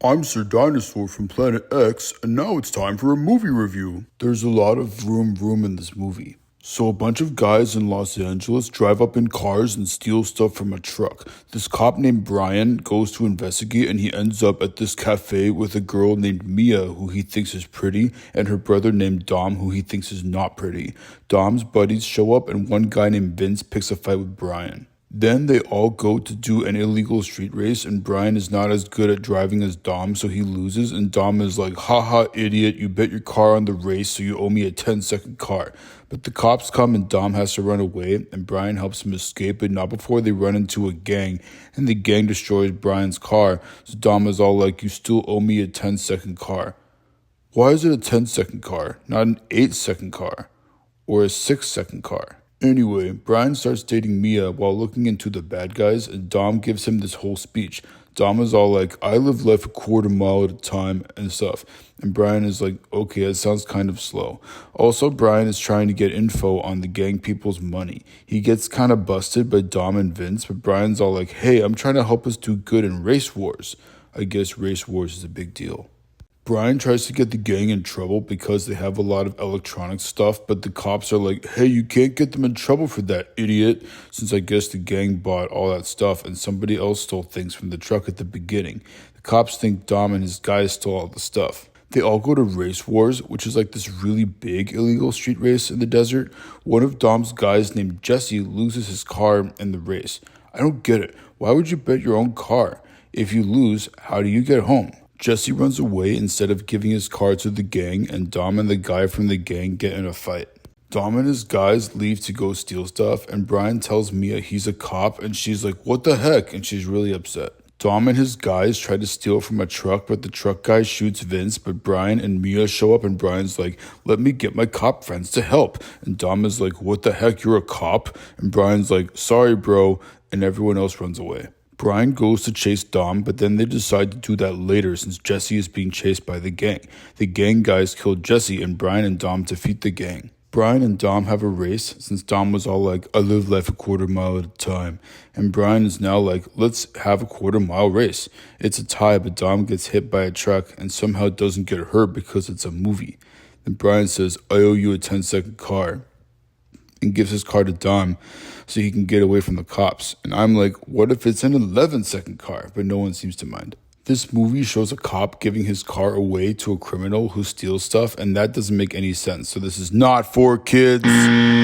I'm Sir Dinosaur from Planet X, and now it's time for a movie review. There's a lot of vroom in this movie. So a bunch of guys in Los Angeles drive up in cars and steal stuff from a truck. This cop named Brian goes to investigate and he ends up at this cafe with a girl named Mia who he thinks is pretty and her brother named Dom who he thinks is not pretty. Dom's buddies show up and one guy named Vince picks a fight with Brian. Then they all go to do an illegal street race and Brian is not as good at driving as Dom, so he loses and Dom is like, haha idiot, you bet your car on the race so you owe me a 10-second car. But the cops come and Dom has to run away and Brian helps him escape, but not before they run into a gang and the gang destroys Brian's car. So Dom is all like, you still owe me a 10-second car. Why is it a 10-second car, not an 8-second car or a 6-second car? Anyway, Brian starts dating Mia while looking into the bad guys, and Dom gives him this whole speech. Dom is all like, I live life a quarter mile at a time and stuff. And Brian is like, okay, that sounds kind of slow. Also, Brian is trying to get info on the gang people's money. He gets kind of busted by Dom and Vince, but Brian's all like, hey, I'm trying to help us do good in race wars. I guess race wars is a big deal. Brian tries to get the gang in trouble because they have a lot of electronic stuff, but the cops are like, hey, you can't get them in trouble for that, idiot, since I guess the gang bought all that stuff and somebody else stole things from the truck at the beginning. The cops think Dom and his guys stole all the stuff. They all go to Race Wars, which is like this really big illegal street race in the desert. One of Dom's guys named Jesse loses his car in the race. I don't get it. Why would you bet your own car? If you lose, how do you get home? Jesse runs away instead of giving his car to the gang, and Dom and the guy from the gang get in a fight. Dom and his guys leave to go steal stuff, and Brian tells Mia he's a cop, and she's like, what the heck? And she's really upset. Dom and his guys try to steal from a truck, but the truck guy shoots Vince, but Brian and Mia show up, and Brian's like, let me get my cop friends to help. And Dom is like, what the heck, you're a cop? And Brian's like, sorry, bro, and everyone else runs away. Brian goes to chase Dom, but then they decide to do that later since Jesse is being chased by the gang. The gang guys kill Jesse and Brian and Dom defeat the gang. Brian and Dom have a race since Dom was all like, I live life a quarter mile at a time. And Brian is now like, let's have a quarter-mile race. It's a tie, but Dom gets hit by a truck and somehow doesn't get hurt because it's a movie. Then Brian says, I owe you a 10-second car, and gives his car to Dom so he can get away from the cops. And I'm like, what if it's an 11-second car? But no one seems to mind. This movie shows a cop giving his car away to a criminal who steals stuff, and that doesn't make any sense. So this is not for kids.